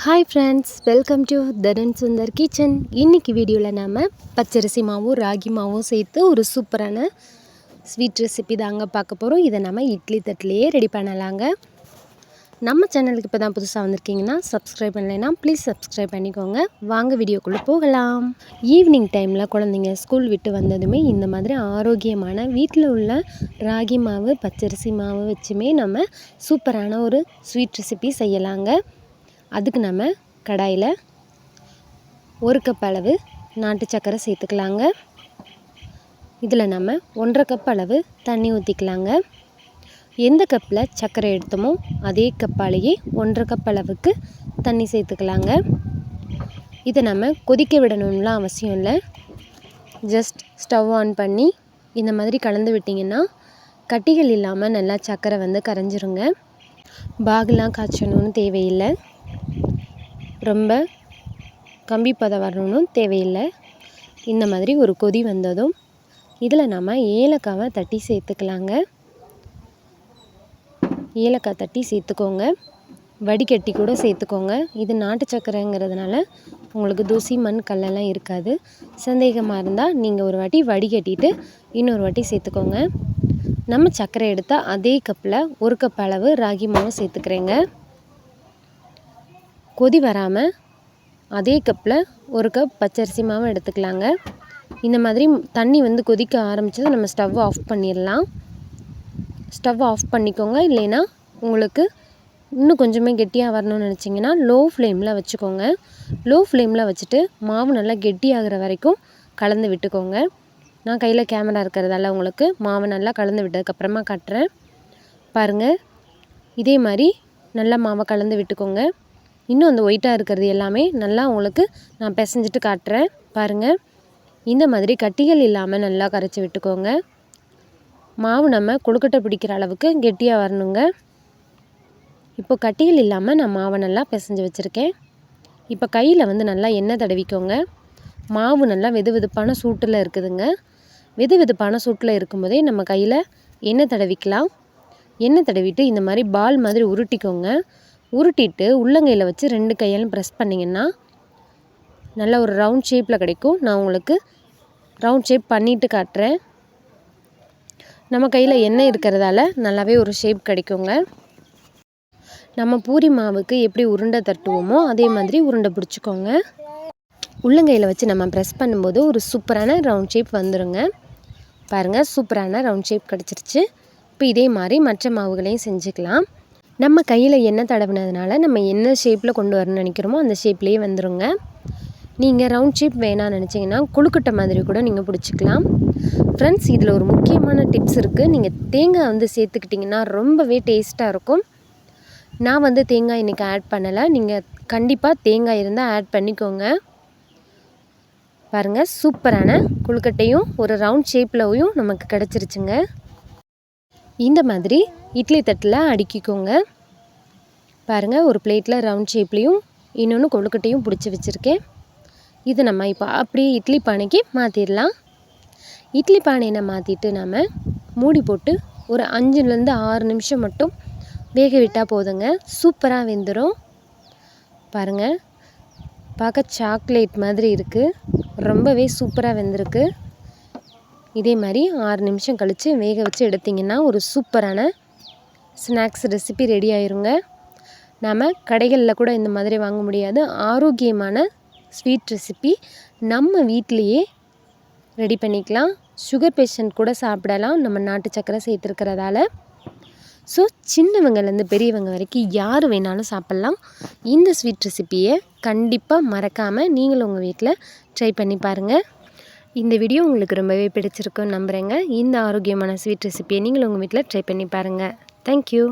Hi friends, welcome to Dharan Sundar kitchen. இன்றைக்கி வீடியோவில் நாம் பச்சரிசி மாவும் ராகி மாவும் சேர்த்து ஒரு சூப்பரான ஸ்வீட் ரெசிபி தாங்க பார்க்க போகிறோம். இதை நம்ம இட்லி தட்டிலேயே ரெடி பண்ணலாங்க. நம்ம சேனலுக்கு இப்போ தான் புதுசாக வந்திருக்கீங்கன்னா சப்ஸ்கிரைப் பண்ணலைன்னா ப்ளீஸ் சப்ஸ்கிரைப் பண்ணிக்கோங்க. வாங்க வீடியோக்குள்ளே போகலாம். ஈவினிங் டைமில் குழந்தைங்க ஸ்கூல் விட்டு வந்ததுமே இந்த மாதிரி ஆரோக்கியமான வீட்டில் உள்ள ராகி மாவு பச்சரிசி மாவு வச்சுமே நம்ம சூப்பரான ஒரு ஸ்வீட் ரெசிபி செய்யலாங்க. அதுக்கு நம்ம கடாயில் 1 கப் அளவு நாட்டு சர்க்கரை சேர்த்துக்கலாங்க. இதில் நம்ம 1.5 கப் அளவு தண்ணி ஊற்றிக்கலாங்க. எந்த கப்பில் சர்க்கரை எடுத்தோமோ அதே கப்பாலேயே 1.5 கப் அளவுக்கு தண்ணி சேர்த்துக்கலாங்க. இதை நம்ம கொதிக்க விடணும்லாம் அவசியம் இல்லை. ஜஸ்ட் ஸ்டவ் ஆன் பண்ணி இந்த மாதிரி கலந்து விட்டிங்கன்னா கட்டிகள் இல்லாமல் நல்லா சர்க்கரை கரைஞ்சிருங்க. பாகுலாம் காய்ச்சணும்னு தேவையில்லை, ரொம்ப கம்பி பதம் வரணும்னு தேவையில்லை. இந்த மாதிரி ஒரு கொதி வந்ததும் இதில் நம்ம ஏலக்காவை தட்டி சேர்த்துக்கலாங்க. ஏலக்காய் தட்டி சேர்த்துக்கோங்க, வடிகட்டி கூட சேர்த்துக்கோங்க. இது நாட்டு சர்க்கரைங்கிறதுனால உங்களுக்கு தூசி மண் கல்லெல்லாம் இருக்காது. சந்தேகமாக இருந்தால் நீங்கள் ஒரு வாட்டி வடிகட்டிட்டு இன்னொரு வாட்டி சேர்த்துக்கோங்க. நம்ம சர்க்கரை எடுத்தால் அதே கப்பில் 1 கப் அளவு ராகி மாவு சேர்த்துக்கிறேங்க. கொதி வராமல் அதே கப்பில் 1 கப் பச்சரிசி மாவு எடுத்துக்கலாங்க. இந்த மாதிரி தண்ணி கொதிக்க ஆரம்பிச்சது நம்ம ஸ்டவ் ஆஃப் பண்ணிடலாம். ஸ்டவ் ஆஃப் பண்ணிக்கோங்க. இல்லைன்னா உங்களுக்கு இன்னும் கொஞ்சமே கெட்டியாக வரணும்னு நினச்சிங்கன்னா லோ ஃப்ளேமில் வச்சுக்கோங்க. லோ ஃப்ளேமில் வச்சுட்டு மாவு நல்லா கெட்டியாகிற வரைக்கும் கலந்து விட்டுக்கோங்க. நான் கையில் கேமரா இருக்கிறதால உங்களுக்கு மாவு நல்லா கலந்து விட்டதுக்கப்புறமா காட்டுறேன். பாருங்கள், இதே மாதிரி நல்லா மாவை கலந்து விட்டுக்கோங்க. இன்னும் அந்த ஒயிட்டாக இருக்கிறது எல்லாமே நல்லா உங்களுக்கு நான் பிசைஞ்சிட்டு காட்டுறேன். பாருங்கள், இந்த மாதிரி கட்டிகள் இல்லாமல் நல்லா கரைச்சி விட்டுக்கோங்க. மாவு நம்ம கொழுக்கட்டை பிடிக்கிற அளவுக்கு கெட்டியாக வரணுங்க. இப்போ கட்டிகள் இல்லாமல் நான் மாவை நல்லா பிசைஞ்சு வச்சுருக்கேன். இப்போ கையில் நல்லா எண்ணெய் தடவிக்கோங்க. மாவு நல்லா வெது வெதுப்பான சூட்டில் இருக்குதுங்க. வெது வெதுப்பான சூட்டில் இருக்கும்போதே நம்ம கையில் எண்ணெய் தடவிக்கலாம். எண்ணெய் தடவிட்டு இந்த மாதிரி பால் மாதிரி உருட்டிக்கோங்க. உருட்டிட்டு உள்ளங்கையில் வச்சு 2 கையாலும் ப்ரெஸ் பண்ணிங்கன்னா நல்லா ஒரு ரவுண்ட் ஷேப்பில் கிடைக்கும். நான் உங்களுக்கு ரவுண்ட் ஷேப் பண்ணிவிட்டு காட்டுறேன். நம்ம கையில் எண்ணெய் இருக்கிறதால நல்லாவே ஒரு ஷேப் கிடைக்குங்க. நம்ம பூரி மாவுக்கு எப்படி உருண்டை தட்டுவோமோ அதே மாதிரி உருண்டை பிடிச்சிக்கோங்க. உள்ளங்கையில் வச்சு நம்ம ப்ரெஸ் பண்ணும்போது ஒரு சூப்பரான ரவுண்ட் ஷேப் வந்துடுங்க. பாருங்கள், சூப்பரான ரவுண்ட் ஷேப் கிடச்சிருச்சு. இப்போ இதே மாதிரி மற்ற மாவுகளையும் செஞ்சுக்கலாம். நம்ம கையில் எண்ணெய் தடவினதுனால நம்ம என்ன ஷேப்பில் கொண்டு வரணும்னு நினைக்கிறோமோ அந்த ஷேப்லேயே வந்துடுங்க. நீங்கள் ரவுண்ட் ஷேப் வேணாம்னு நினச்சிங்கன்னா கொழுக்கட்டை மாதிரி கூட நீங்கள் பிடிச்சிக்கலாம். ஃப்ரெண்ட்ஸ், இதில் ஒரு முக்கியமான டிப்ஸ் இருக்குது. நீங்கள் தேங்காய் சேர்த்துக்கிட்டிங்கன்னா ரொம்பவே டேஸ்ட்டாக இருக்கும். நான் தேங்காய் இன்றைக்கி ஆட் பண்ணலை. நீங்கள் கண்டிப்பாக தேங்காய் இருந்தால் ஆட் பண்ணிக்கோங்க. பாருங்கள், சூப்பரான கொழுக்கட்டையும் ஒரு ரவுண்ட் ஷேப்லையும் நமக்கு கிடச்சிருச்சுங்க. இந்த மாதிரி இட்லி தட்டில் அடுக்கிக்கோங்க. பாருங்கள், ஒரு பிளேட்டில் ரவுண்ட் ஷேப்லேயும் இன்னொன்று கொழுக்கட்டையும் பிடிச்சி வச்சுருக்கேன். இது நம்ம இப்போ அப்படியே இட்லி பானைக்கு மாற்றிடலாம். இட்லி பானையை மாற்றிட்டு நம்ம மூடி போட்டு ஒரு 5லேருந்து 6 நிமிஷம் மட்டும் வேக விட்டால் போதுங்க. சூப்பராக வெந்துடும். பாருங்கள், பார்க்க சாக்லேட் மாதிரி இருக்குது. ரொம்பவே சூப்பராக வெந்திருக்கு. இதே மாதிரி 6 நிமிஷம் கழித்து வேக வச்சு எடுத்திங்கன்னா ஒரு சூப்பரான ஸ்நாக்ஸ் ரெசிபி ரெடி ஆயிருங்க. நாம் கடைகளில் கூட இந்த மாதிரி வாங்க முடியாது. ஆரோக்கியமான ஸ்வீட் ரெசிபி நம்ம வீட்டிலையே ரெடி பண்ணிக்கலாம். சுகர் பேஷண்ட் கூட சாப்பிடலாம், நம்ம நாட்டு சர்க்கரை சேர்த்துருக்கிறதால. ஸோ சின்னவங்கலேருந்து பெரியவங்க வரைக்கும் யார் வேணாலும் சாப்பிட்லாம். இந்த ஸ்வீட் ரெசிப்பியை கண்டிப்பாக மறக்காமல் நீங்களும் உங்கள் வீட்டில் ட்ரை பண்ணி பாருங்கள். இந்த வீடியோ உங்களுக்கு ரொம்பவே பிடிச்சிருக்குன்னு நம்புகிறேங்க. இந்த ஆரோக்கியமான ஸ்வீட் ரெசிப்பியை நீங்களும் உங்கள் வீட்டில் ட்ரை பண்ணி பாருங்கள். தேங்க்யூ.